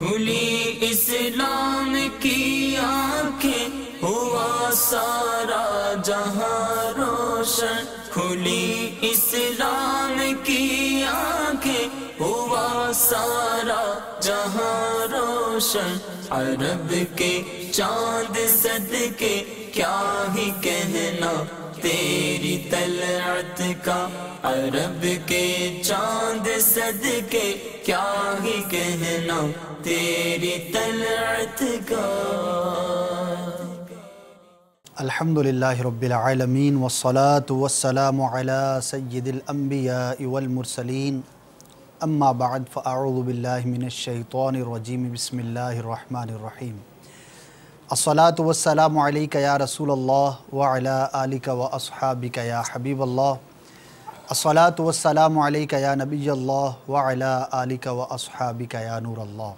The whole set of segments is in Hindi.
खुली इस्लाम की आंखें, हुआ सारा जहां रोशन। खुली इस्लाम की आंखें, हुआ सारा जहां रोशन। अरब के चांद सदके क्या ही कहना तेरी तलअत का। अरब के चांद सदके क्या ही कहना तेरी तलअत का। अल्हम्दुलिल्लाहि रब्बिल आलमीन वस्सलातु वस्सलामु अला सय्यिदिल अंबिया वल मुरसलीन। अम्मा बाद फ़अऊज़ु बिल्लाहि मिनश शैतानिर रजीम। बिस्मिल्लाहिर रहमानिर रहीम। अस्सलातु वस्सलामु अलैका या रसूलल्लाह व अला आलिका व अस्हाबिका या हबीबल्लाह। अस्सलातु वस्सलामु अलैका या नबियल्लाह व अला आलिका व अस्हाबिका या नूरल्लाह।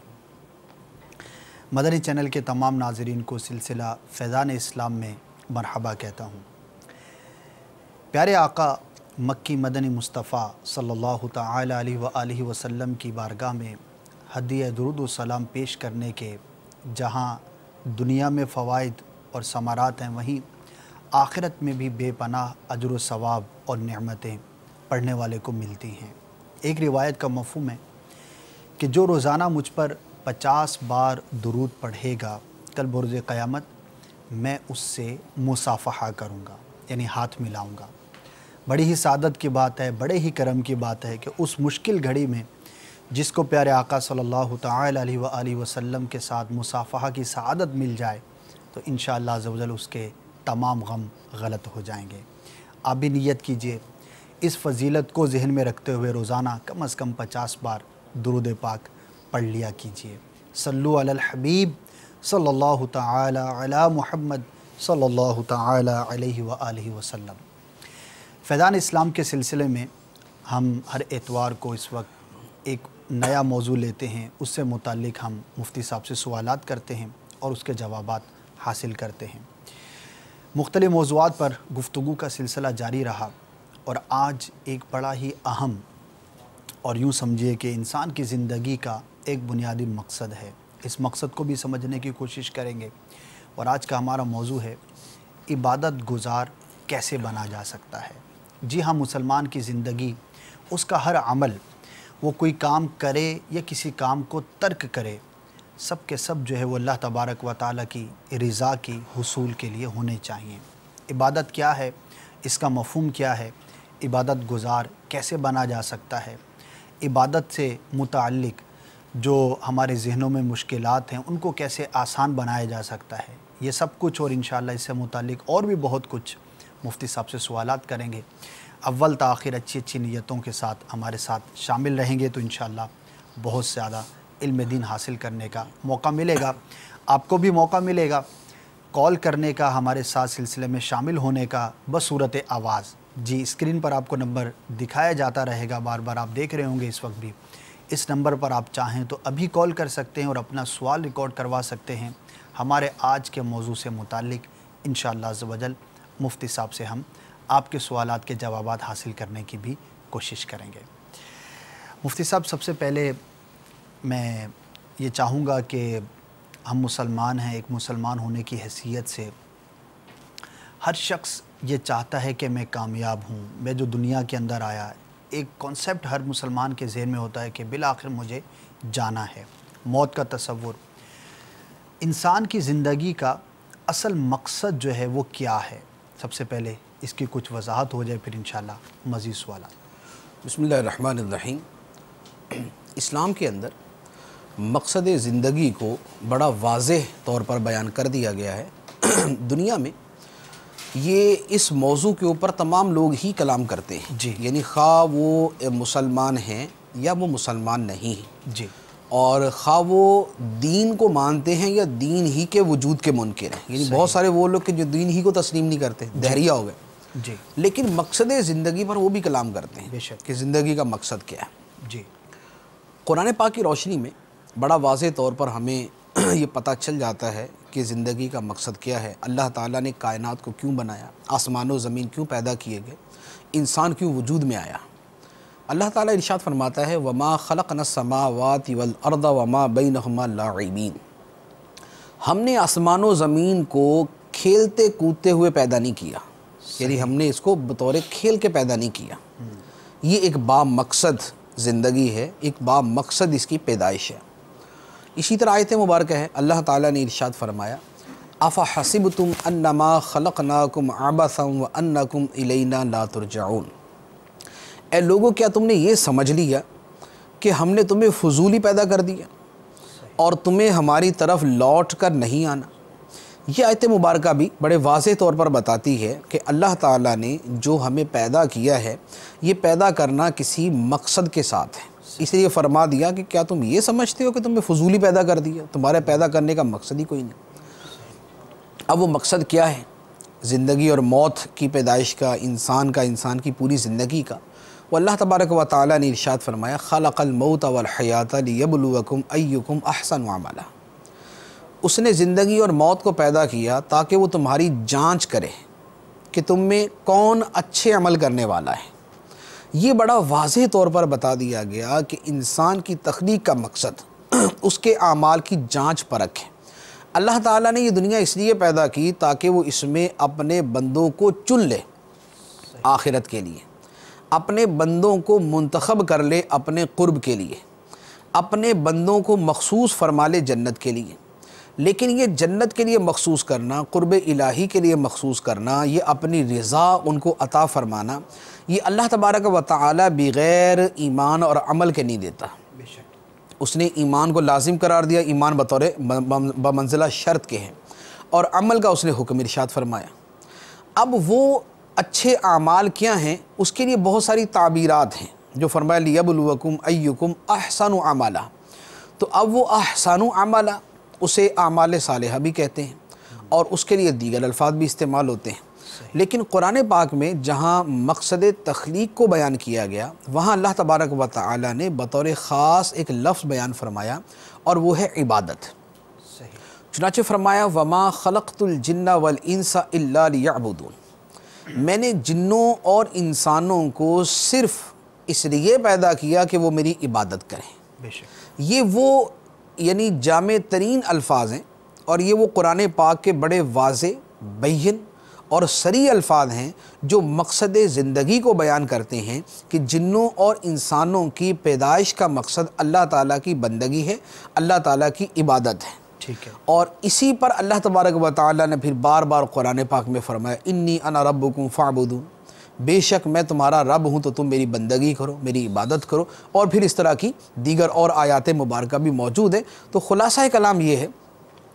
मदनी चैनल के तमाम नाज़रीन को सिलसिला फैज़ान इस्लाम में मरहबा कहता हूँ। प्यारे आका मक्की मदनी मुस्तफ़ा सल्लल्लाहु तआला अलैहि वसल्लम की बारगाह में हदिया दुरूद व सलाम पेश करने के जहाँ दुनिया में फ़वाइद और समारात हैं, वहीं आखिरत में भी बेपनाह अजर व सवाब और नेमतें पढ़ने वाले को मिलती हैं। एक रिवायत का मफ़हूम है कि जो रोज़ाना मुझ पर 50 बार दुरूद पढ़ेगा, कल बरोज़ क़यामत मैं उससे मुसाफ़हा करूँगा, यानी हाथ मिलाऊँगा। बड़ी ही सादत की बात है, बड़े ही करम की बात है कि उस मुश्किल घड़ी में जिसको प्यारे आका सल्लल्लाहु तआला अलैहि वसल्लम के साथ मुसाफ़हा की सआदत मिल जाए तो इंशाअल्लाह अज़्ज़ व जल उसके तमाम गम गलत हो जाएंगे। आप भी नियत कीजिए, इस फ़जीलत को ज़हन में रखते हुए रोज़ाना कम अज़ कम 50 बार दुरूद पाक पढ़ लिया कीजिए। सल्लु अलल हबीब सल्लल्लाहु तआला अला मुहम्मद सल्लल्लाहु तआला अलैहि व आलिहि वसल्लम। फैज़ान इस्लाम के सिलसिले में हम हर एतवार को इस वक्त एक नया मौजू लेते हैं, उससे मुताल्लिक़ हम मुफ्ती साहब से सवालात करते हैं और उसके जवाबात हासिल करते हैं। मुख्तलिफ़ मौज़ूआत पर गुफ्तगू का सिलसिला जारी रहा और आज एक बड़ा ही अहम और यूँ समझिए कि इंसान की ज़िंदगी का एक बुनियादी मकसद है। इस मकसद को भी समझने की कोशिश करेंगे और आज का हमारा मौजू है इबादत गुज़ार कैसे बना जा सकता है। जी हाँ, मुसलमान की ज़िंदगी, उसका हर अमल, वो कोई काम करे या किसी काम को तर्क करे, सब के सब जो है वो अल्लाह तबारक व तआला की रज़ा की हुसूल के लिए होने चाहिए। इबादत क्या है, इसका मफ़हूम क्या है, इबादत गुज़ार कैसे बना जा सकता है, इबादत से मुताल्लिक़ जो हमारे ज़हनों में मुश्किलात हैं उनको कैसे आसान बनाया जा सकता है, ये सब कुछ और इंशाअल्लाह इससे मुताल्लिक़ और भी बहुत कुछ मुफ्ती साहब से सवालात करेंगे। अव्वल ता आखिर अच्छी अच्छी नीयतों के साथ हमारे साथ शामिल रहेंगे तो इंशाअल्लाह बहुत ज़्यादा इल्म दीन हासिल करने का मौका मिलेगा। आपको भी मौका मिलेगा कॉल करने का, हमारे साथ सिलसिले में शामिल होने का बसूरत आवाज़। जी, स्क्रीन पर आपको नंबर दिखाया जाता रहेगा, बार बार आप देख रहे होंगे इस वक्त भी। इस नंबर पर आप चाहें तो अभी कॉल कर सकते हैं और अपना सवाल रिकॉर्ड करवा सकते हैं। हमारे आज के मौजू से मुताल्लिक़ इंशाअल्लाह अज़्ज़ व जल मुफ्ती साहब से हम आपके सवालात के जवाबात हासिल करने की भी कोशिश करेंगे। मुफ्ती साहब, सबसे पहले मैं ये चाहूँगा कि हम मुसलमान हैं, एक मुसलमान होने की हैसियत से हर शख्स ये चाहता है कि मैं कामयाब हूँ, मैं जो दुनिया के अंदर आया, एक कॉन्सेप्ट हर मुसलमान के ज़हन में होता है कि बिलाखिर मुझे जाना है, मौत का तसव्वुर। इंसान की ज़िंदगी का असल मकसद जो है वो क्या है, सबसे पहले इसकी कुछ वजाहत हो जाए, फिर इंशाअल्लाह मज़ीद सवालात। बिस्मिल्लाहिर्रहमानिर्रहीम। इस्लाम के अंदर मकसद ज़िंदगी को बड़ा वाज़ेह तौर पर बयान कर दिया गया है। दुनिया में ये इस मौजू के ऊपर तमाम लोग ही कलाम करते हैं जी, यानी खा वो मुसलमान हैं या वो मुसलमान नहीं हैं जी, और खा वो दीन को मानते हैं या दीन ही के वजूद के मुनकिर हैं। यानी बहुत सारे वो लोग कि जो दीन ही को तस्लीम नहीं करते, दहरिया हो गए जी, लेकिन मकसद ज़िंदगी पर वो भी कलाम करते हैं बेशक कि ज़िंदगी का मकसद क्या है। जी, कुरान पाक की रोशनी में बड़ा वाज़ेह तौर पर हमें ये पता चल जाता है कि ज़िंदगी का मकसद क्या है। अल्लाह ताला ने कायनात को क्यों बनाया, आसमान व ज़मीन क्यों पैदा किए गए, इंसान क्यों वजूद में आया। अल्लाह ताला इरशाद फरमाता है वमा खलक़ना समावाति वल अर्द वमा बैनहुमा लाइबीन, हमने आसमान व ज़मीन को खेलते कूदते हुए पैदा नहीं किया, यानी हमने इसको बतौर खेल के पैदा नहीं किया। ये एक बामकसद ज़िंदगी है, एक बामकसद इसकी पैदाइश है। इसी तरह आयत मुबारक है, अल्लाह ताला ने इरशाद फरमाया अफ़ा हसिबतुम अन्नमा खलक़नाकुम अबसन व अन्नकुम इलैना ला तुरजऊन, ए लोगों क्या तुमने ये समझ लिया कि हमने तुम्हें फजूली पैदा कर दिया और तुम्हें हमारी तरफ लौट कर नहीं आना। ये आयत मुबारक भी बड़े वाज़ेह तौर पर बताती है कि अल्लाह ताला ने जो हमें पैदा किया है ये पैदा करना किसी मकसद के साथ है। इसलिए फरमा दिया कि क्या तुम ये समझते हो कि तुम्हें फजूली पैदा कर दिया, तुम्हारे पैदा करने का मकसद ही कोई नहीं। अब वो मकसद क्या है? ज़िंदगी और मौत की पैदाइश का, इंसान की पूरी ज़िंदगी का। वो अल्लाह तबारक व तआला ने इरशाद फरमाया खलक़ल मौत वल हयात लियब्लुवकुम अय्युकुम अहसनु अमला, उसने ज़िंदगी और मौत को पैदा किया ताकि वो तुम्हारी जांच करे कि तुम में कौन अच्छे अमल करने वाला है। ये बड़ा वाज़ेह तौर पर बता दिया गया कि इंसान की तख्लीक का मकसद उसके आमाल की जांच परख है। अल्लाह ताला ने ये दुनिया इसलिए पैदा की ताकि वो इसमें अपने बंदों को चुन ले आखिरत के लिए, अपने बंदों को मुंतखब कर ले अपने क़ुर्ब के लिए, अपने बंदों को मखसूस फरमा ले जन्नत के लिए। लेकिन ये जन्नत के लिए मखसूस करना, क़ुर्ब इलाही के लिए मखसूस करना, ये अपनी रज़ा उनको अता फ़रमाना, ये अल्लाह तबारक व तआला बग़ैर ईमान और अमल के नहीं देता। उसने ईमान को लाजिम करार दिया, ईमान बतौर बमंज़िला शर्त के हैं, और अमल का उसने हुक्म इरशाद फरमाया। अब वो अच्छे आमाल क्या हैं उसके लिए बहुत सारी ताबीरात हैं जो फरमाया लियब्लुवकुम अय्युकुम अहसनु अमला। तो अब वो अहसनु अमला उसे आमाल सालिहा भी कहते हैं और उसके लिए दीगर अल्फाज भी इस्तेमाल होते हैं। लेकिन कुरान पाक में जहाँ मकसद तख्लीक को बयान किया गया वहाँ अल्लाह तबारक व तआला ने बतौर ख़ास एक लफ्ज़ बयान फरमाया और वो है इबादत। चुनाचे फरमाया वमा खलक़तुल जिन्ना वल इंसा इल्ला लियअबुदून, मैंने जिन्नों और इंसानों को सिर्फ़ इसलिए पैदा किया कि वो मेरी इबादत करें। ये वो यानी जामे तरीन अल्फाज हैं और ये वो कुरान पाक के बड़े वाज़े, बैन और सरी अल्फाज हैं जो मकसद ज़िंदगी को बयान करते हैं कि जिन्नों और इंसानों की पैदाइश का मकसद अल्लाह ताला की बंदगी है, अल्लाह ताला की इबादत है। ठीक है। और इसी पर अल्लाह तबारक व तआला ने फिर बार बार कुरान पाक में फरमाया इन्नी अना रब्बुकुम फ़अबुदून, बेशक मैं तुम्हारा रब हूँ तो तुम मेरी बंदगी करो, मेरी इबादत करो। और फिर इस तरह की दीगर और आयात मुबारक भी मौजूद है। तो खुलासा कलाम ये है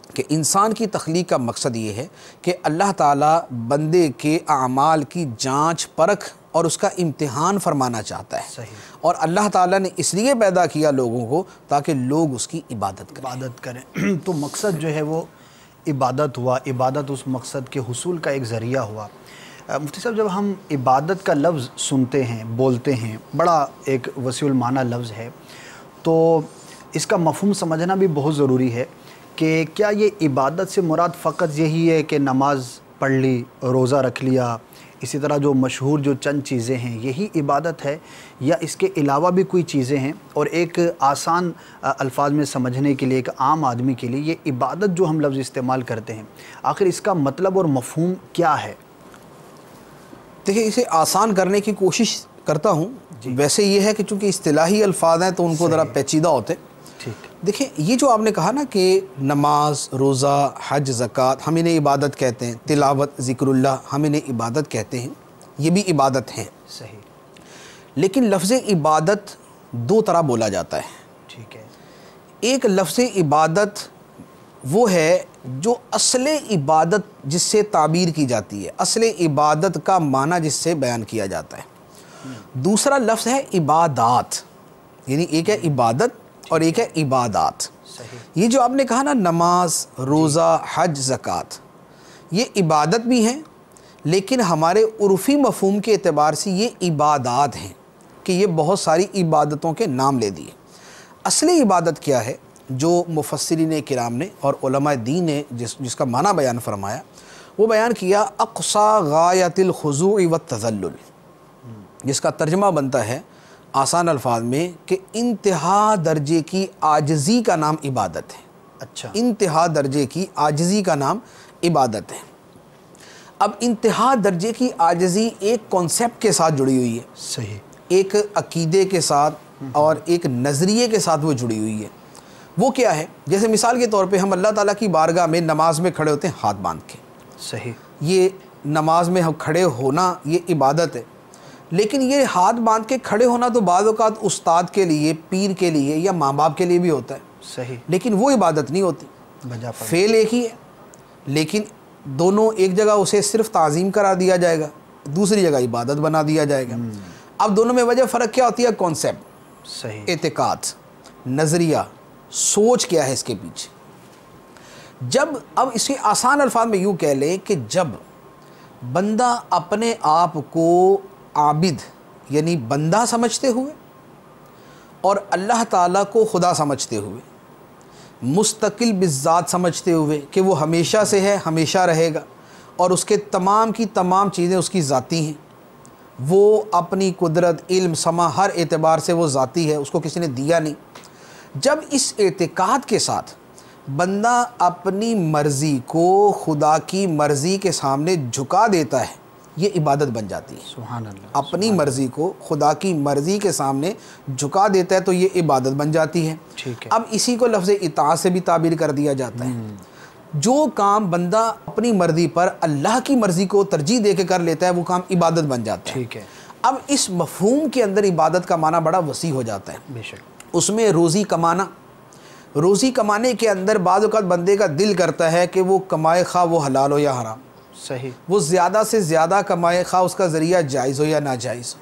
कि इंसान की तख्लीक का मकसद ये है कि अल्लाह ताला बंदे के आमाल की जांच परख और उसका इम्तिहान फरमाना चाहता है। सही। और अल्लाह ताला ने इसलिए पैदा किया लोगों को ताकि लोग उसकी इबादत करें। तो मकसद जो है वो इबादत हुआ, इबादत उस मकसद के हुसूल का एक ज़रिया हुआ। मुफ्ती साहब, जब हम इबादत का लफ्ज़ सुनते हैं, बोलते हैं, बड़ा एक वसीउल माना लफ्ज़ है, तो इसका मफ़हूम समझना भी बहुत ज़रूरी है कि क्या ये इबादत से मुराद फ़कत यही है कि नमाज पढ़ ली, रोज़ा रख लिया, इसी तरह जो मशहूर जो चंद चीज़ें हैं यही इबादत है, या इसके अलावा भी कोई चीज़ें हैं? और एक आसान अल्फाज में समझने के लिए, एक आम आदमी के लिए ये इबादत जो हम लफ्ज़ इस्तेमाल करते हैं, आखिर इसका मतलब और मफ़हूम क्या है? देखिए, इसे आसान करने की कोशिश करता हूँ। वैसे ये है कि चूँकि इस्तिलाही अल्फाज हैं तो उनको ज़रा पेचीदा होते। ठीक। देखिए, ये जो आपने कहा ना कि नमाज, रोज़ा, हज, ज़कात हम इन्हें इबादत कहते हैं, तिलावत, ज़िक्रुल्लाह हम इन्हें इबादत कहते हैं, ये भी इबादत हैं। सही। लेकिन लफ्ज़ इबादत दो तरह बोला जाता है। ठीक है। एक लफ्ज़ इबादत वो है जो असले इबादत जिससे ताबीर की जाती है, असले इबादत का माना जिससे बयान किया जाता है। दूसरा लफ्ज़ है इबादात, यानी एक है इबादत और एक है इबादात। सही। ये जो आपने कहा ना नमाज, रोज़ा, हज, ज़कात, ये इबादत भी हैं, लेकिन हमारे उर्फ़ी मफ़हूम के एतबार से ये इबादात हैं कि ये बहुत सारी इबादतों के नाम ले दिए। असली इबादत क्या है जो मुफस्सिरीन किराम ने और उलमाए दीन ने जिसका माना बयान फरमाया, वो बयान किया अक़सा गायतिल खुज़ू व तज़ल्लुल, जिसका तर्जुमा बनता है आसान अल्फाज में कि इंतहा दर्जे की आजिज़ी का नाम इबादत है। अच्छा, इंतहा दर्जे की आजिज़ी का नाम इबादत है। अब इंतहा दर्जे की आजिज़ी एक कॉन्सेप्ट के साथ जुड़ी हुई है, सही, एक अकीदे के साथ और एक नज़रिए के साथ वो जुड़ी हुई है। वो क्या है? जैसे मिसाल के तौर पे हम अल्लाह ताला की बारगाह में नमाज में खड़े होते हैं हाथ बांध के। सही, ये नमाज में हम खड़े होना ये इबादत है, लेकिन ये हाथ बांध के खड़े होना तो बाज़ औक़ात उस्ताद के लिए, पीर के लिए या माँ बाप के लिए भी होता है, सही, लेकिन वो इबादत नहीं होती। बजा पड़, फ़ेल एक ही है, लेकिन दोनों एक जगह उसे सिर्फ ताज़ीम करा दिया जाएगा, दूसरी जगह इबादत बना दिया जाएगा। अब दोनों में वजह फ़र्क क्या होती है? कॉन्सेप्ट, सही, एतिकाद, नज़रिया, सोच क्या है इसके पीछे। जब अब इसे आसान अल्फाज में यूँ कह लें कि जब बंदा अपने आप को आबिद यानी बंदा समझते हुए और अल्लाह ताला को खुदा समझते हुए, मुस्तकिल बिज़ात समझते हुए कि वो हमेशा से है, हमेशा रहेगा और उसके तमाम की तमाम चीज़ें उसकी ज़ाती हैं, वो अपनी कुदरत, इल्म, समा हर एतबार से वो ज़ाती है, उसको किसी ने दिया नहीं। जब इस एतिकाद के साथ बंदा अपनी मर्ज़ी को खुदा की मर्ज़ी के सामने झुका देता है, ये इबादत बन जाती है। सुभान अल्लाह, अपनी मर्ज़ी को खुदा की मर्ज़ी के सामने झुका देता है तो ये इबादत बन जाती है। ठीक है। अब इसी को लफ्ज़ इताअत से भी ताबीर कर दिया जाता है। जो काम बंदा अपनी मर्ज़ी पर अल्लाह की मर्ज़ी को तरजीह दे के कर लेता है वो काम इबादत बन जाता है। ठीक है, अब इस मफ़हूम के अंदर इबादत का माना बड़ा वसी हो जाता है। बेशक, उसमें रोज़ी कमाना, रोज़ी कमाने के अंदर बाज़ औक़ात बंदे का दिल करता है कि वो कमाए, खा वो हलाल हो या हराम, सही, वो ज़्यादा से ज़्यादा कमाए, खा उसका ज़रिया जायज़ हो या नाजायज़,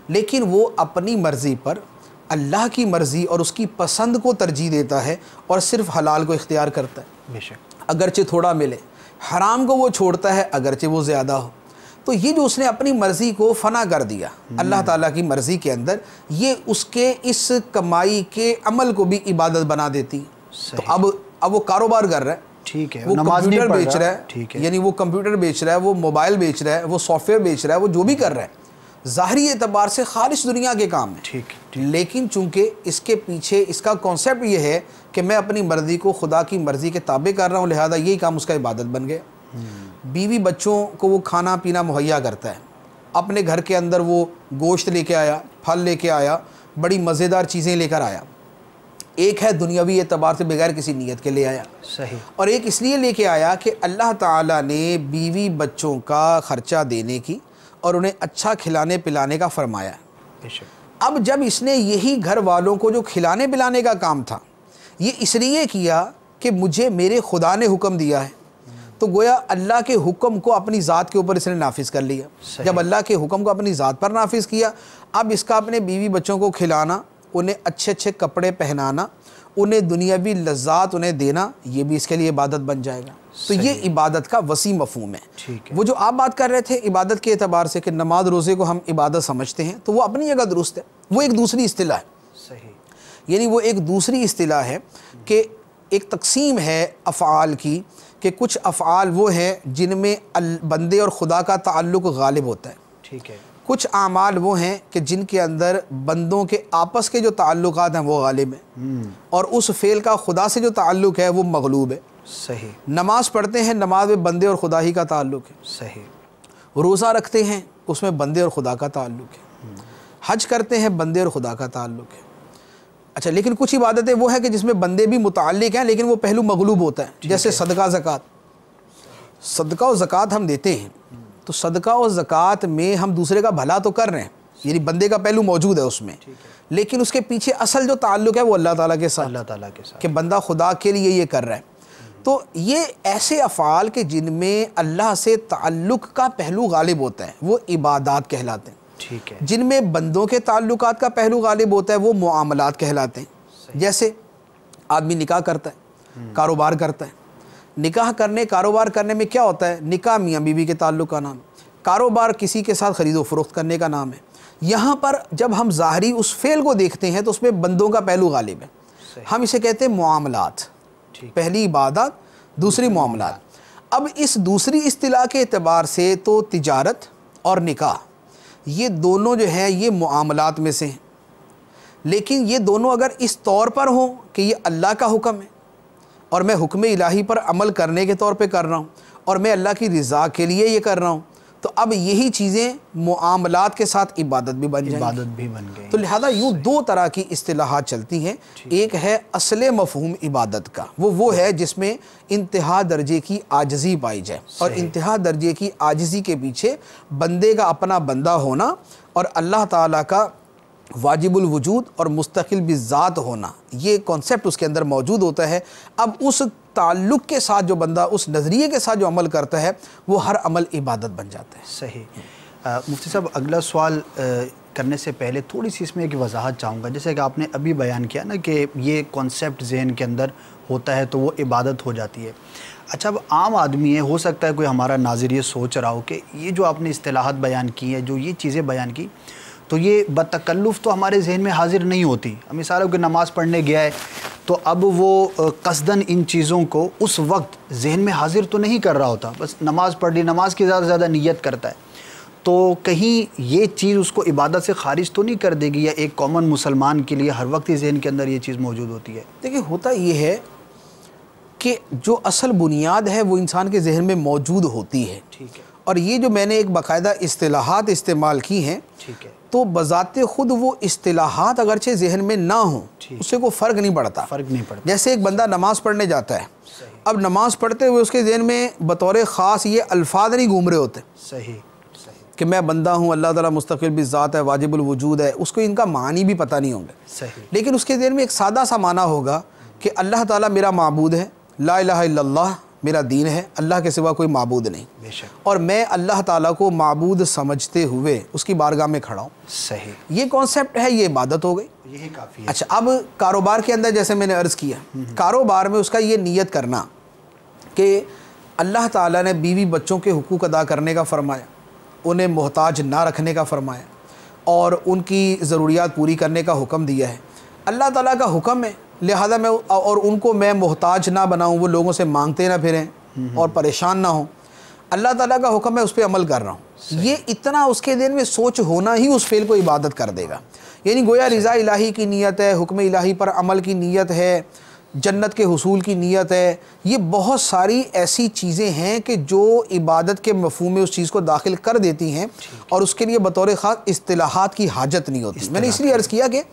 लेकिन वो अपनी मर्ज़ी पर अल्लाह की मर्ज़ी और उसकी पसंद को तरजीह देता है और सिर्फ़ हलाल को इख्तियार करता है, बेशक, अगरचे थोड़ा मिले। हराम को वो छोड़ता है अगरचे वो ज़्यादा हो। तो ये जो उसने अपनी मर्ज़ी को फ़ना कर दिया अल्लाह ताला की मर्ज़ी के अंदर, ये उसके इस कमाई के अमल को भी इबादत बना देती। तो अब वो कारोबार कर रहा है, ठीक है, वो नमाज नहीं कंप्यूटर पढ़ बेच रहा, रहा है, ठीक है, यानी वो कंप्यूटर बेच रहा है, वो मोबाइल बेच रहा है, वो सॉफ्टवेयर बेच रहा है, वो जो भी कर रहा है ज़ाहिरी एतबार से खालिश दुनिया के काम है। ठीक, लेकिन चूंकि इसके पीछे इसका कॉन्सेप्ट ये है कि मैं अपनी मर्ज़ी को खुदा की मर्ज़ी के ताबे कर रहा हूँ, लिहाजा यही काम उसका इबादत बन गया। बीवी बच्चों को वो खाना पीना मुहैया करता है, अपने घर के अंदर वो गोश्त लेके आया, फल लेके आया, बड़ी मज़ेदार चीज़ें लेकर आया। एक है दुनियावी एतबार से बगैर किसी नीयत के ले आया, सही, और एक इसलिए लेके आया कि अल्लाह ताला ने बीवी बच्चों का ख़र्चा देने की और उन्हें अच्छा खिलाने पिलाने का फरमाया। बेशक, अब जब इसने यही घर वालों को जो खिलाने पिलाने का काम था ये इसलिए किया कि मुझे मेरे खुदा ने हुक्म दिया है, तो गोया अल्लाह के हुक्म को अपनी ज़ात के ऊपर इसने नाफिज कर लिया। जब अल्लाह के हुक्म को अपनी ज़ात पर नाफिज किया, अब इसका अपने बीवी बच्चों को खिलाना, उन्हें अच्छे अच्छे कपड़े पहनाना, उन्हें दुनियावी लज्जात उन्हें देना, ये भी इसके लिए इबादत बन जाएगा। तो ये इबादत का वसी मफहूम है। ठीक है, वो जो आप बात कर रहे थे इबादत के एतबार से कि नमाज रोज़े को हम इबादत समझते हैं, तो वो अपनी जगह दुरुस्त है, वो एक दूसरी इस्तिलाह है। सही, यानी वो एक दूसरी इस्तिलाह है कि एक तकसीम है अफ़आल की कि कुछ अफ़आल वो हैं जिनमें बंदे और खुदा का ताल्लुक़ गालिब होता है, ठीक है, कुछ आमाल वो हैं कि जिनके अंदर बंदों के आपस के जो ताल्लुकात हैं वो गालिब हैं, और उस फ़ेल का खुदा से जो ताल्लुक़ है वो मगलूब है। सही, नमाज़ पढ़ते हैं, नमाज में बंदे और खुदा ही का ताल्लुक़ है। सही, रोज़ा रखते हैं, उसमें बंदे और खुदा का ताल्लुक़ है। हज करते हैं, बंदे और खुदा का ताल्लुक़ है। अच्छा, लेकिन कुछ इबादतें वो है कि जिसमें बंदे भी मुताल्लिक़ हैं लेकिन वो पहलू मगलूब होता है, जैसे सदका ज़कात। सदका और ज़कात हम देते हैं तो सदका और ज़कात में हम दूसरे का भला तो कर रहे हैं, यानी बंदे का पहलू मौजूद है उसमें, लेकिन उसके पीछे असल जो ताल्लुक़ है वो अल्लाह ताला के साथ, अल्लाह ताला के साथ, कि बंदा खुदा के लिए ये कर रहा है। तो ये ऐसे अफ़ाल के जिनमें अल्लाह से ताल्लुक़ का पहलू गालिब होता है वो इबादात कहलाते हैं। ठीक है, जिनमें बंदों के ताल्लुकात का पहलू गालिब होता है वो मुआमलात कहलाते हैं। जैसे आदमी निकाह करता है, कारोबार करता है। निकाह करने कारोबार करने में क्या होता है? निकाह मियाँ बीवी के ताल्लुक़ का नाम, कारोबार किसी के साथ ख़रीदो फ़रोख्त करने का नाम है। यहाँ पर जब हम ज़ाहरी उस फ़ेल को देखते हैं तो उसमें बंदों का पहलू गालिब है, हम इसे कहते हैं मुआमलात। पहली इबादत, दूसरी मुआमलात। अब इस दूसरी इस्तिलाह के एतबार से तो तिजारत और निकाह ये दोनों जो हैं ये मुआमलात में से हैं। लेकिन ये दोनों अगर इस तौर पर हों कि ये अल्लाह का हुक्म है और मैं हुक्म इलाही पर अमल करने के तौर पे कर रहा हूँ और मैं अल्लाह की रज़ा के लिए ये कर रहा हूँ, तो अब यही चीज़ें मुआमलात के साथ इबादत भी बन जाएंगी। इबादत भी बन गई। तो लिहाजा यूँ दो तरह की इस्तिलाहात चलती हैं। एक है असले मफ़हूम इबादत का, वो है जिसमें इंतहा दर्जे की आजिज़ी पाई जाए, और इंतहा दर्जे की आजिज़ी के पीछे बंदे का अपना बंदा होना और अल्लाह ताला का वाजिबुल वजूद और मुस्तकिल बिज़ात होना, ये कॉन्सेप्ट उसके अंदर मौजूद होता है। अब उस ताल्लुक़ के साथ जो बंदा, उस नज़रिए के साथ जो अमल करता है, वो हर अमल इबादत बन जाता है। सही। मुफ्ती साहब, अगला सवाल करने से पहले थोड़ी सी इसमें एक वजाहत चाहूँगा। जैसे कि आपने अभी बयान किया ना कि ये कॉन्सेप्ट जहन के अंदर होता है तो वो इबादत हो जाती है। अच्छा, अब आम आदमी है, हो सकता है कोई हमारा नाज़िर ये सोच रहा हो कि ये जो आपने इस्तिलाहात बयान की हैं, जो ये चीज़ें बयान की, तो ये बतकल्लुफ़ तो हमारे जहन में हाजिर नहीं होती। मिसाल हो कि नमाज़ पढ़ने गया है तो अब वो कसदन इन चीज़ों को उस वक्त जहन में हाजिर तो नहीं कर रहा होता, बस नमाज़ पढ़ ली, नमाज की ज़्यादा से ज़्यादा नियत करता है, तो कहीं ये चीज़ उसको इबादत से खारिज तो नहीं कर देगी, या एक कॉमन मुसलमान के लिए हर वक्त ही जहन के अंदर ये चीज़ मौजूद होती है? देखिए, होता ये है कि जो असल बुनियाद है वो इंसान के जहन में मौजूद होती है। ठीक है। और ये जो मैंने एक बाकायदा इस्तिलाहात इस्तेमाल की हैं, ठीक है, तो बज़ाते ख़ुद वो इस्तिलाहात अगरचे जहन में ना हों, उससे कोई फ़र्क नहीं पड़ता। फ़र्क नहीं पड़ता। जैसे एक बंदा नमाज़ पढ़ने जाता है, अब नमाज़ पढ़ते हुए उसके जहन में बतौर ख़ास ये अल्फाज नहीं घूम रहे होते। सही कि मैं बंदा हूँ, अल्लाह ताला मुस्तक़िल बिज़ात है, वाजिबुल वजूद है, उसको इनका मानी भी पता नहीं होंगे। सही। लेकिन उसके जहन में एक सादा सा माना होगा कि अल्लाह ताला मेरा माबूद है, ला इलाहा इल्लल्लाह मेरा दीन है, अल्लाह के सिवा कोई माबूद नहीं, बेशक, और मैं अल्लाह ताला को माबूद समझते हुए उसकी बारगाह में खड़ा हूँ। सही। ये कॉन्सेप्ट है, ये इबादत हो गई। यही काफ़ी है। अच्छा, अब कारोबार के अंदर जैसे मैंने अर्ज़ किया, कारोबार में उसका ये नियत करना कि अल्लाह ताला ने बीवी बच्चों के हुकूक अदा करने का फ़रमाया, उन्हें मोहताज ना रखने का फ़रमाया और उनकी ज़रूरियात पूरी करने का हुक्म दिया है। अल्लाह ताला का हुक्म है, लिहाजा मैं और उनको मैं मोहताज ना बनाऊँ, वो लोगों से मांगते ना फिरें और परेशान ना हों। अल्लाह ताला का हुक्म है, उस पर अमल कर रहा हूँ। ये इतना उसके दिल में सोच होना ही उस फेल को इबादत कर देगा। यानी गोया रज़ा इलाही की नीयत है, हुक्म इलाही पर अमल की नीयत है, जन्नत के हुसूल की नीयत है। ये बहुत सारी ऐसी चीज़ें हैं कि जो इबादत के मफ़हूम में उस चीज़ को दाखिल कर देती हैं और उसके लिए बतौर ख़ास इस्तिलाहात की हाजत नहीं होती। मैंने इसलिए अर्ज़ किया कि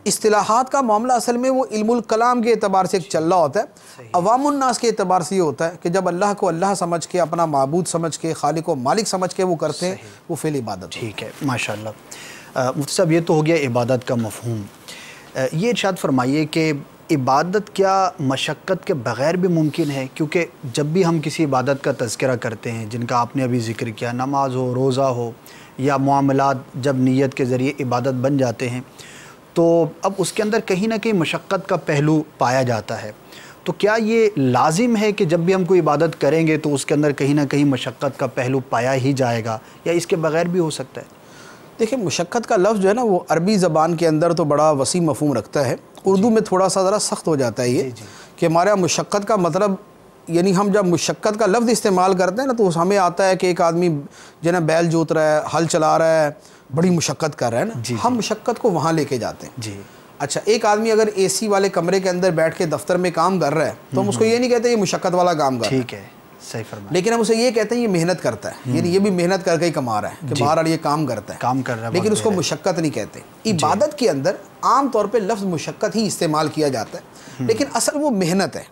इस्तिलाहात का मामला असल में वो इल्मुल कलाम के एतबार से एक चल रहा होता है। अवामुन नास के एतबार से ये होता है कि जब अल्लाह को अल्लाह समझ के, अपना माबूद समझ के, खालिक को मालिक समझ के वो करते हैं, वो फ़िल इबादत। ठीक है, माशाअल्लाह। मुफ्ती साहब, ये तो हो गया इबादत का मफ़हूम। ये इरशाद फरमाइए कि इबादत क्या मशक्क़त के बग़ैर भी मुमकिन है? क्योंकि जब भी हम किसी इबादत का तज़किरा करते हैं, जिनका आपने अभी ज़िक्र किया, नमाज हो, रोज़ा हो या मामलात, जब नीयत के ज़रिए इबादत बन जाते हैं, तो अब उसके अंदर कहीं ना कहीं मशक्क़त का पहलू पाया जाता है। तो क्या ये लाजिम है कि जब भी हम कोई इबादत करेंगे तो उसके अंदर कहीं ना कहीं मशक्क़त का पहलू पाया ही जाएगा, या इसके बग़ैर भी हो सकता है? देखिए, मुशक्क़त का लफ्ज़ जो है ना, वो अरबी ज़बान के अंदर तो बड़ा वसी मफ़हूम रखता है। उर्दू में थोड़ा सा ज़रा सख्त हो जाता है ये कि हमारे यहाँ मुशक्क़त का मतलब, यानी हम जब मुशक्क़त का लफ्ज़ इस्तेमाल करते हैं ना, तो हमें आता है कि एक आदमी जो है बैल जोत रहा है, हल चला रहा है, बड़ी मुशक्क़त कर रहा है ना। हम मुशक्क़त को वहाँ लेके जाते हैं जी। अच्छा, एक आदमी अगर एसी वाले कमरे के अंदर बैठ के दफ्तर में काम कर रहा है तो हम उसको ये नहीं कहते ये मुशक्क़त वाला काम कर रहा है। ठीक है, सही फरमाया। लेकिन हम उसे ये कहते हैं ये मेहनत करता है, यानी ये भी मेहनत करके ही कमा रहा है कि बाहर ये काम करता है, काम कर रहा है, लेकिन उसको मुशक्क़त नहीं कहते। इबादत के अंदर आम तौर पे लफ्ज़ मुशक्क़त ही इस्तेमाल किया जाता है, लेकिन असल वो मेहनत है।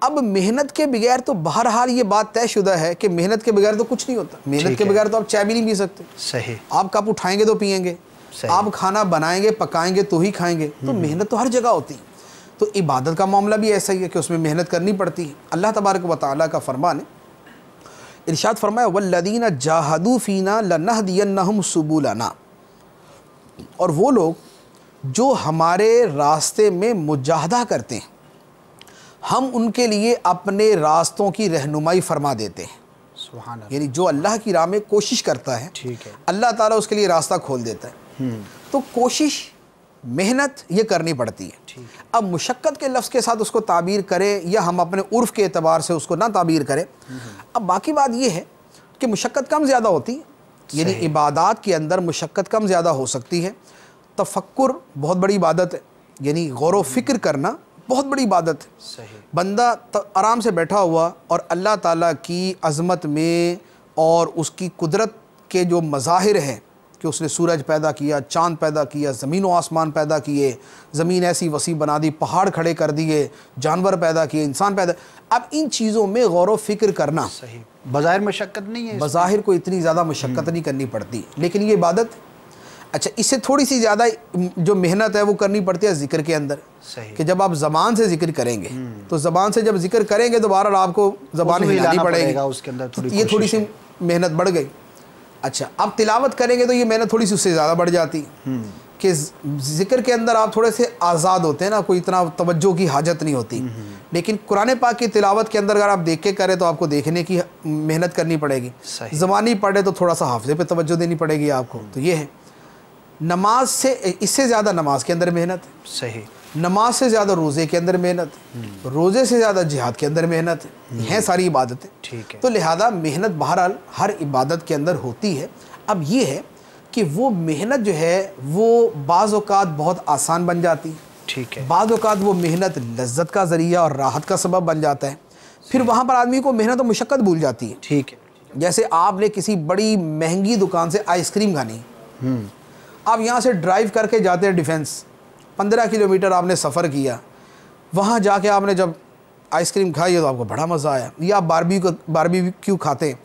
अब मेहनत के बगैर तो बहरहाल ये बात तयशुदा है कि मेहनत के बगैर तो कुछ नहीं होता। मेहनत के बगैर तो आप चाय भी नहीं पी सकते। सही। आप कप उठाएंगे तो पिएंगे, आप खाना बनाएंगे पकाएंगे तो ही खाएंगे। तो मेहनत तो हर जगह होती है। तो इबादत का मामला भी ऐसा ही है कि उसमें मेहनत करनी पड़ती है। अल्लाह तबारक व तआला का फरमान है, इरशाद फरमाया वल्लदीना जाहदू फीना लनहदियन्नहुम सुबुलना, और वो लोग जो हमारे रास्ते में मुजाहदा करते हैं हम उनके लिए अपने रास्तों की रहनुमाई फरमा देते हैं। सुभान अल्लाह। यानी जो अल्लाह की राह में कोशिश करता है, ठीक है, अल्लाह ताला उसके लिए रास्ता खोल देता है। तो कोशिश, मेहनत ये करनी पड़ती है। अब मुशक्क़त के लफ्ज़ के साथ उसको ताबीर करें या हम अपने उर्फ़ के एतबार से उसको ना ताबीर करें। अब बाकी बात ये है कि मुशक्क़त कम ज़्यादा होती है, यानी इबादात के अंदर मुशक्क़त कम ज़्यादा हो सकती है। तफक्कुर बहुत बड़ी इबादत है, यानी गौर व फिक्र करना बहुत बड़ी इबादत है। सही। बंदा आराम से बैठा हुआ और अल्लाह ताला की अज़मत में और उसकी कुदरत के जो मज़ाहिर हैं कि उसने सूरज पैदा किया, चाँद पैदा किया, ज़मीन व आसमान पैदा किए, ज़मीन ऐसी वसी बना दी, पहाड़ खड़े कर दिए, जानवर पैदा किए, इंसान पैदा, अब इन चीज़ों में गौर व फिक्र करना सही, बज़ाहिर मशक्क़त नहीं है, बज़ाहिर को इतनी ज़्यादा मशक्क़त नहीं करनी पड़ती, लेकिन ये इबादत, अच्छा इससे थोड़ी सी ज़्यादा जो मेहनत है वो करनी पड़ती है ज़िक्र के अंदर। सही। कि जब आप ज़बान से ज़िक्र करेंगे तो ज़बान से जब ज़िक्र करेंगे तो बहरहाल आपको ज़बान हिलानी पड़ेगी, उसके अंदर ये थोड़ी सी मेहनत बढ़ गई। अच्छा, आप तिलावत करेंगे तो ये मेहनत थोड़ी सी उससे ज़्यादा बढ़ जाती कि ज़िक्र के अंदर आप थोड़े से आज़ाद होते हैं ना, कोई इतना तवज्जो की हाजत नहीं होती। लेकिन कुरान पाक की तिलावत के अंदर अगर आप देख के करें तो आपको देखने की मेहनत करनी पड़ेगी, ज़बानी पढ़े तो थोड़ा सा हाफ़िज़े पे तवज्जो देनी पड़ेगी आपको। तो ये है नमाज से, इससे ज़्यादा नमाज के अंदर मेहनत है। सही। नमाज से ज़्यादा रोज़े के अंदर मेहनत है, रोज़े से ज़्यादा जिहाद के अंदर मेहनत है, हैं सारी इबादतें। ठीक है। तो लिहाजा मेहनत बहरहाल हर इबादत के अंदर होती है। अब ये है कि वो मेहनत जो है वो बाज़ औक़ात बहुत आसान बन जाती है, ठीक है, बाज़ औक़ात वो मेहनत लज्जत का ज़रिया और राहत का सबब बन जाता है, फिर वहाँ पर आदमी को मेहनत और मुशक्क़त भूल जाती है। ठीक है। जैसे आपने किसी बड़ी महंगी दुकान से आइसक्रीम खानी, आप यहाँ से ड्राइव करके जाते हैं डिफेंस, 15 किलोमीटर आपने सफ़र किया, वहाँ जाके आपने जब आइसक्रीम खाई है तो आपको बड़ा मज़ा आया, या आप बारबेक्यू खाते हैं,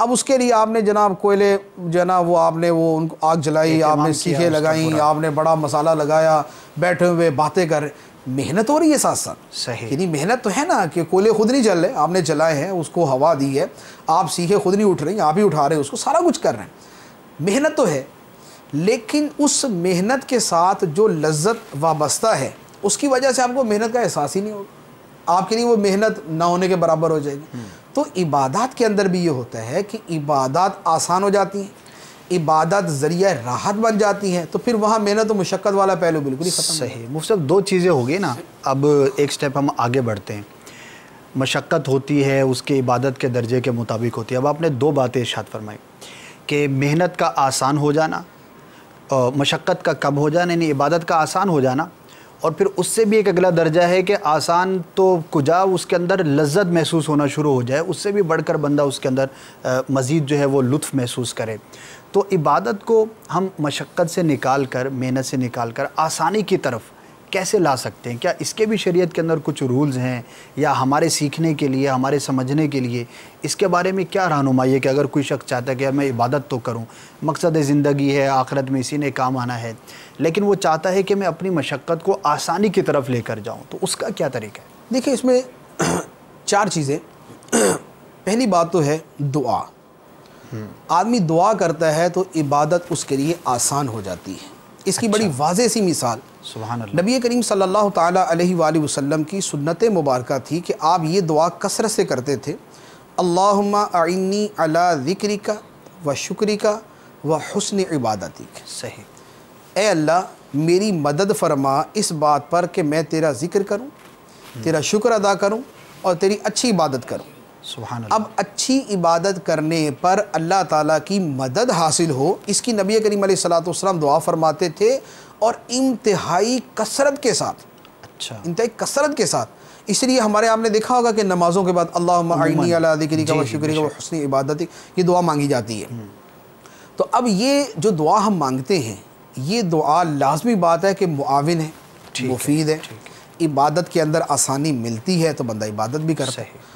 अब उसके लिए आपने जनाब कोयले जना वो आपने वो उनको आग जलाई, आपने सीखें लगाई, आपने बड़ा मसाला लगाया, बैठे हुए बातें कर, मेहनत हो रही है साथ साथ। सही। यानी मेहनत तो है ना कि कोयले खुद नहीं जल रहे, आपने जलाए हैं, उसको हवा दी है, आप सीखें खुद नहीं उठ रही, आप ही उठा रहे हैं उसको, सारा कुछ कर रहे हैं, मेहनत तो है। लेकिन उस मेहनत के साथ जो लज्जत वाबस्ता है उसकी वजह से आपको मेहनत का एहसास ही नहीं होगा, आपके लिए वो मेहनत ना होने के बराबर हो जाएगी। तो इबादत के अंदर भी ये होता है कि इबादत आसान हो जाती हैं, इबादत ज़रिया राहत बन जाती हैं, तो फिर वहाँ मेहनत और मुशक्क़त वाला पहलू बिल्कुल ही ख़त्म। सही। मुफ्ती साहब, दो चीज़ें हो गई ना, अब एक स्टेप हम आगे बढ़ते हैं। मशक्क़त होती है उसके इबादत के दर्जे के मुताबिक होती है। अब आपने दो बातें इरशाद फरमाई कि मेहनत का आसान हो जाना, मशक्क़त का कम हो जाना, यानी इबादत का आसान हो जाना, और फिर उससे भी एक अगला दर्जा है कि आसान तो कुजा उसके अंदर लज्जत महसूस होना शुरू हो जाए, उससे भी बढ़कर बंदा उसके अंदर मज़ीद जो है वो लुत्फ़ महसूस करे। तो इबादत को हम मशक्क़त से निकाल कर, मेहनत से निकाल कर आसानी की तरफ कैसे ला सकते हैं? क्या इसके भी शरीयत के अंदर कुछ रूल्स हैं, या हमारे सीखने के लिए, हमारे समझने के लिए इसके बारे में क्या रहनुमाई है कि अगर कोई शख्स चाहता है कि मैं इबादत तो करूं, मकसद ज़िंदगी है, आखिरत में इसी ने काम आना है, लेकिन वो चाहता है कि मैं अपनी मशक्क़त को आसानी की तरफ लेकर जाऊं, तो उसका क्या तरीका है? देखिए, इसमें 4 चीज़ें। पहली बात तो है दुआ। आदमी दुआ करता है तो इबादत उसके लिए आसान हो जाती है। इसकी बड़ी वाज़ेह सी मिसाल सुभान अल्लाह, नबी करीम सल्लल्लाहु ताला अलैहि वसल्लम की सुन्नत मुबारका थी कि आप ये दुआ कसरत से करते थे, अल्लाहुम्मा अइन्नी अला ज़िक्रिका व शुक्रिका व हुस्न इबादतिक। सही। ए अल्लाह, मेरी मदद फरमा इस बात पर कि मैं तेरा ज़िक्र करूं, तेरा शुक्र अदा करूं और तेरी अच्छी इबादत करूं। सुभान अल्लाह। अब अच्छी इबादत करने पर अल्लाह ताला की मदद हासिल हो, इसकी नबी करीम अलैहिस्सलातु वस्सलाम दुआ फरमाते थे, और इंतहाई कसरत के साथ, अच्छा, इंतहाई कसरत के साथ। इसलिए हमारे आपने देखा होगा कि नमाज़ों के बाद अल्लाहुम्मा अइन्नी अला ज़िक्रिका व शुक्रिका व हुस्न इबादतिक, ये दुआ मांगी जाती है। तो अब ये जो दुआ हम मांगते हैं, ये दुआ लाजमी बात है कि मुआविन है, मुफीद है, इबादत के अंदर आसानी मिलती है तो बंदा इबादत भी करता है।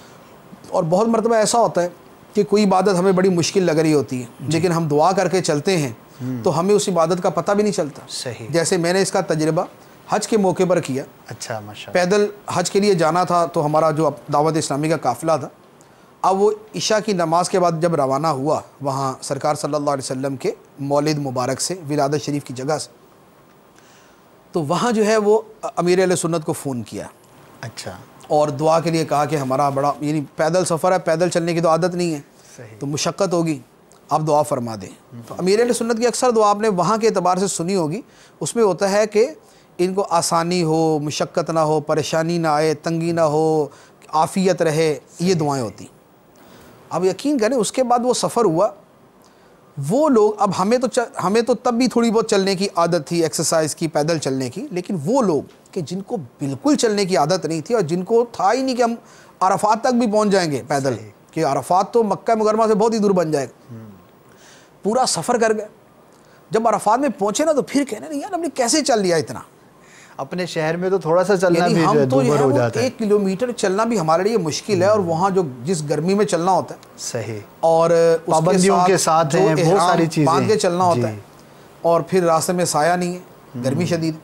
और बहुत मरतबा ऐसा होता है कि कोई इबादत हमें बड़ी मुश्किल लग रही होती है, लेकिन हम दुआ करके चलते हैं तो हमें उस इबादत का पता भी नहीं चलता। सही। जैसे मैंने इसका तजुर्बा हज के मौके पर किया। अच्छा, माशाअल्लाह। पैदल हज के लिए जाना था, तो हमारा जो दावत इस्लामी का काफ़िला था, अब वो इशा की नमाज के बाद जब रवाना हुआ वहाँ सरकार सल्लल्लाहु अलैहि वसल्लम के मौलिद मुबारक से, विलादत शरीफ की जगह से, तो वहाँ जो है वो अमीर अहले सुन्नत को फ़ोन किया। अच्छा। और दुआ के लिए कहा कि हमारा बड़ा, यानी पैदल सफ़र है, पैदल चलने की तो आदत नहीं है, तो मुशक्क़त होगी, आप दुआ फरमा दें। तो अमीर अहले सुन्नत की अक्सर दुआ आपने वहाँ के एतबार से सुनी होगी, उसमें होता है कि इनको आसानी हो, मुशक्क़त ना हो, परेशानी ना आए, तंगी ना हो, आफ़ियत रहे, ये दुआएं होती। अब यकीन करें उसके बाद वो सफ़र हुआ वो लोग, अब हमें तो तब भी थोड़ी बहुत चलने की आदत थी, एक्सरसाइज की, पैदल चलने की, लेकिन वो लोग कि जिनको बिल्कुल चलने की आदत नहीं थी और जिनको था ही नहीं कि हम अरफात तक भी पहुंच जाएंगे पैदल, कि अरफात तो मक्का मुकरमा से बहुत ही दूर बन जाएगा, पूरा सफ़र कर गए। जब अरफात में पहुंचे ना तो फिर कहने नहीं यार हमने कैसे चल लिया इतना। अपने शहर में तो थोड़ा सा चलना भी हम तो दूभर हो जाता है, 1 किलोमीटर चलना भी हमारे लिए मुश्किल है, और वहाँ जो जिस गर्मी में चलना होता है, सही, और पाबंदियों के साथ है, बहुत सारी चीज़ें बांध के चलना होता है, और फिर रास्ते में साया नहीं है, गर्मी शदीद।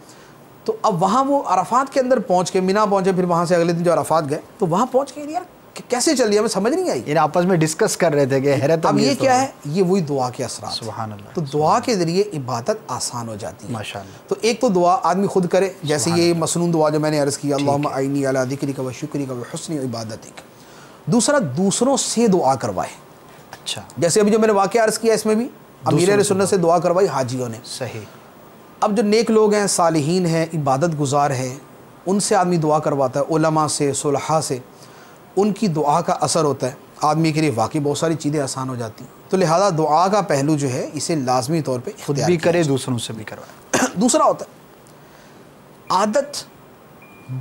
तो अब वहाँ वो अरफात के अंदर पहुँच के मिना पहुँचे, फिर वहाँ से अगले दिन जो अरफात गए तो वहाँ पहुँच के यार कैसे चल लिया, हमें समझ नहीं आई। इन आपस में डिस्कस कर रहे थे कि हैरत। अब ये क्या है, ये वही दुआ के असरात। सुभान अल्लाह। तो दुआ के ज़रिए इबादत आसान हो जाती है माशाअल्लाह। तो एक तो दुआ आदमी खुद करे, जैसे ये मसनून दुआ जो मैंने अर्ज़ किया, अल्लाहुम्मा आइनी अला ज़िक्रिका व शुक्रिका व हुस्नि इबादतिक। दूसरा, दूसरों से दुआ करवाए। अच्छा, जैसे अभी जो मैंने वाक़या अर्ज़ किया, इसमें भी अमीर सुन्नत से दुआ करवाई हाजियों ने। सही। अब जो नेक लोग हैं, सालिहीन हैं, इबादत गुजार हैं, उनसे आदमी दुआ करवाता है, उलमा से, सुलहा से, उनकी दुआ का असर होता है आदमी के लिए, वाकई बहुत सारी चीज़ें आसान हो जाती हैं। तो लिहाजा दुआ का पहलू जो है इसे लाजमी तौर पे खुद भी करे, दूसरों से भी करवाए। दूसरा होता है आदत,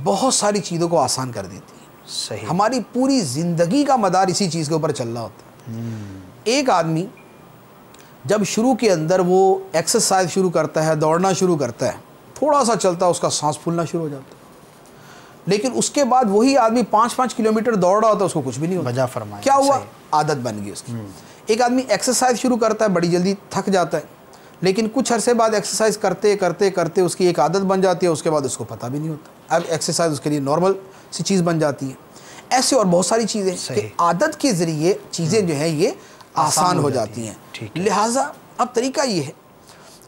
बहुत सारी चीज़ों को आसान कर देती है। सही। हमारी पूरी ज़िंदगी का मदार इसी चीज़ के ऊपर चल रहा होता है। एक आदमी जब शुरू के अंदर वो एक्सरसाइज शुरू करता है, दौड़ना शुरू करता है, थोड़ा सा चलता है, उसका सांस फूलना शुरू हो जाता है, लेकिन उसके बाद वही आदमी 5-5 किलोमीटर दौड़ रहा होता है, उसको कुछ भी नहीं होता। वजह फरमाया। क्या हुआ? आदत बन गई उसकी। एक आदमी एक्सरसाइज शुरू करता है, बड़ी जल्दी थक जाता है, लेकिन कुछ अरसे बाद एक्सरसाइज करते करते करते उसकी एक आदत बन जाती है, उसके बाद उसको पता भी नहीं होता, अब एक्सरसाइज उसके लिए नॉर्मल सी चीज़ बन जाती है। ऐसे और बहुत सारी चीज़ें कि आदत के ज़रिए चीज़ें जो हैं ये आसान हो जाती हैं। लिहाजा अब तरीका ये है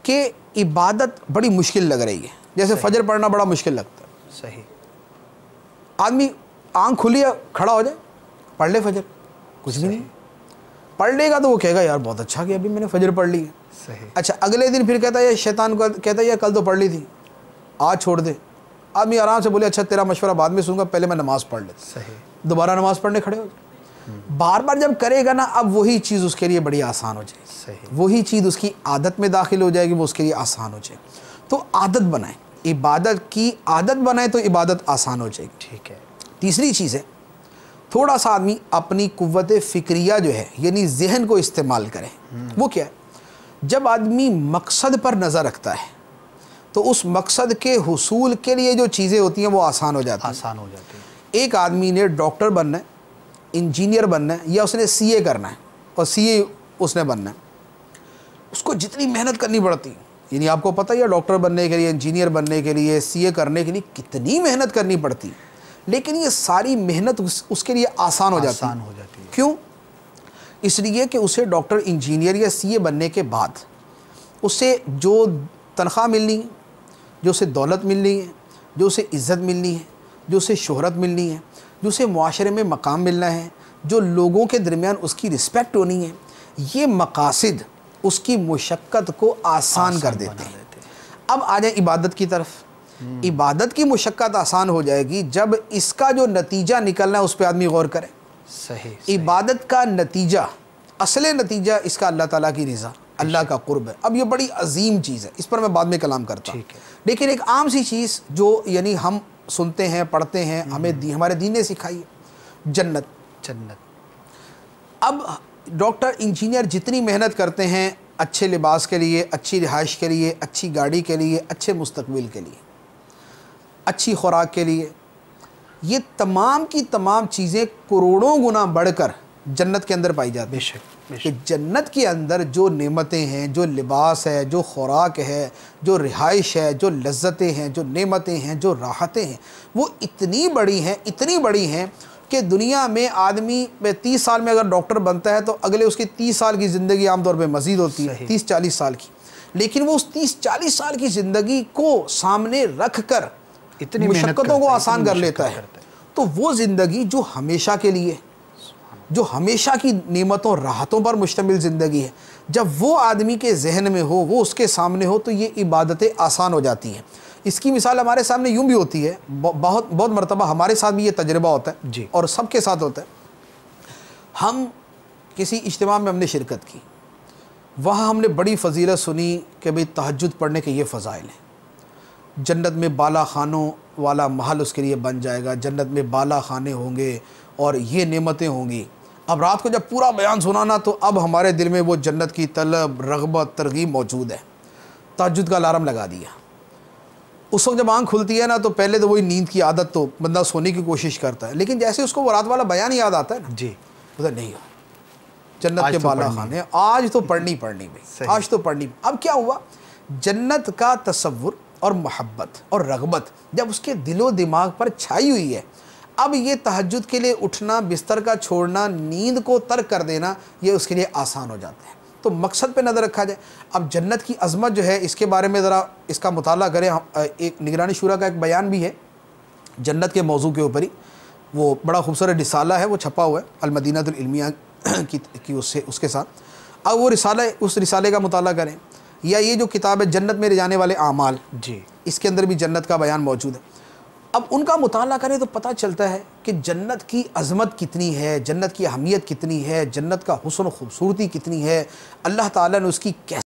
कि इबादत बड़ी मुश्किल लग रही है, जैसे फजर पढ़ना बड़ा मुश्किल लगता है। सही। आदमी आँख खुली है, खड़ा हो जाए, पढ़ ले फजर, कुछ भी नहीं। पढ़ लेगा तो वो कहेगा यार बहुत अच्छा कि अभी मैंने फजर पढ़ ली है। सही। अच्छा, अगले दिन फिर कहता है ये शैतान को कहता है यार कल तो पढ़ ली थी, आज छोड़ दे। आदमी आराम से बोले अच्छा तेरा मशवरा बाद में सुनूंगा, पहले मैं नमाज़ पढ़ लेता। सही। दोबारा नमाज़ पढ़ने खड़े हो जाए। बार बार जब करेगा ना, अब वही चीज़ उसके लिए बड़ी आसान हो जाएगी। सही। वही चीज़ उसकी आदत में दाखिल हो जाएगी, वो उसके लिए आसान हो जाएगी। तो आदत बनाए, इबादत की आदत बनाए तो इबादत आसान हो जाएगी। ठीक है। तीसरी चीज़ है, थोड़ा सा आदमी अपनी कुव्वत फ़िक्रिया जो है यानी जहन को इस्तेमाल करे। वो क्या है, जब आदमी मकसद पर नज़र रखता है तो उस मकसद के हुसूल के लिए जो चीज़ें होती हैं वो आसान हो जाती हैं। आसान हो जाती है। एक आदमी ने डॉक्टर बनना है, इंजीनियर बनना है, या उसने सीए करना है और सीए उसने बनना है, उसको जितनी मेहनत करनी पड़ती है, यानी आपको पता ही है डॉक्टर बनने के लिए, इंजीनियर बनने के लिए, सीए करने के लिए कितनी मेहनत करनी पड़ती है, लेकिन ये सारी मेहनत उसके लिए आसान हो जाती है। क्यों? इसलिए कि उसे डॉक्टर, इंजीनियर या सीए बनने के बाद उसे जो तनख्वाह मिलनी है, जो उसे दौलत मिलनी है, जो उसे इज़्ज़त मिलनी है, जो उसे शोहरत मिलनी है, जो उसे मुआशरे में मकाम मिलना है, जो लोगों के दरमियान उसकी रिस्पेक्ट होनी है, ये मकासिद उसकी मुशक्क़त को आसान कर देते हैं। अब आ जाए इबादत की तरफ। इबादत की मुशक्क़त आसान हो जाएगी जब इसका जो नतीजा निकलना है उस पर आदमी गौर करे। सही। इबादत का नतीजा, असल नतीजा इसका अल्लाह ताला की रिज़ा, अल्लाह का कुर्ब है। अब ये बड़ी अजीम चीज़ है, इस पर मैं बाद में कलाम करता हूँ। लेकिन एक आम सी चीज़ जो यानी हम सुनते हैं, पढ़ते हैं, हमारे दीन ने सिखाई है, जन्नत। जन्नत। अब डॉक्टर, इंजीनियर जितनी मेहनत करते हैं अच्छे लिबास के लिए, अच्छी रिहाइश के लिए, अच्छी गाड़ी के लिए, अच्छे मुस्तकबिल के लिए, अच्छी खुराक के लिए, ये तमाम की तमाम चीज़ें करोड़ों गुना बढ़कर जन्नत के अंदर पाई जाती है। कि जन्नत के अंदर जो नेमतें हैं, जो लिबास है, जो खुराक है, जो रिहाइश है, जो लज्जतें हैं, जो नेमतें हैं, जो राहतें हैं, वो इतनी बड़ी हैं, इतनी बड़ी हैं कि दुनिया में आदमी 30 साल में अगर डॉक्टर बनता है तो अगले उसकी 30 साल की ज़िंदगी आमतौर पर मज़ीद होती है, 30-40 साल की। लेकिन वो उस 30-40 साल की ज़िंदगी को सामने रख कर इतनी मुशक्क़तों को आसान कर लेता है। तो वो ज़िंदगी जो हमेशा के लिए, जो हमेशा की नेमतों राहतों पर मुश्तमिल ज़िंदगी है, जब वो आदमी के जहन में हो, वो उसके सामने हो, तो ये इबादतें आसान हो जाती हैं। इसकी मिसाल हमारे सामने यूँ भी होती है, बहुत मरतबा हमारे साथ भी ये तजर्बा होता है जी, और सबके साथ होता है। हम किसी इज्तिमा में हमने शिरकत की, वहाँ हमने बड़ी फ़जीलत सुनी कि भाई तहज्जुद पढ़ने के ये फ़ज़ाइल हैं। जन्नत में बाला खानों वाला महल उसके लिए बन जाएगा, जन्नत में बाला खाने होंगे और ये नेमतें होंगी। अब रात को जब पूरा बयान सुना ना, तो अब हमारे दिल में वो जन्नत की तलब, रग़बत, तरग़ीब मौजूद है। तहज्जुद का अलार्म लगा दिया। उस वक्त जब आँख खुलती है ना, तो पहले तो वही नींद की आदत, तो बंदा सोने की कोशिश करता है, लेकिन जैसे उसको वो रात वाला बयान याद आता है ना जी, उधर नहीं, जन्नत के बाला खाने आज तो पढ़नी भाई, आज तो पढ़नी। अब क्या हुआ, जन्नत का तसव्वुर और मोहब्बत और रग़बत जब उसके दिलो दिमाग पर छाई हुई है, अब ये तहज्जुद के लिए उठना, बिस्तर का छोड़ना, नींद को तर्क कर देना, ये उसके लिए आसान हो जाता है। तो मकसद पे नज़र रखा जाए। अब जन्नत की अज़मत जो है, इसके बारे में ज़रा इसका मुताला करें। एक निगरानी शुरा का एक बयान भी है जन्नत के मौजू के ऊपर ही, वो बड़ा खूबसूरत रिसाला है, वो छपा हुआ है अल-मदीनतुल इल्मिया की उसके साथ। अब वो रिसाला, उस रिसाले का मुताला करें, या ये जो किताब है जन्नत में ले जाने वाले आमाल जी, इसके अंदर भी जन्नत का बयान मौजूद है। अब उनका मुताला करें तो पता चलता है कि जन्नत की अज़मत कितनी है, जन्नत की अहमियत कितनी है, जन्नत का हुस्न खूबसूरती कितनी है, अल्लाह ताला ने उसकी कैसे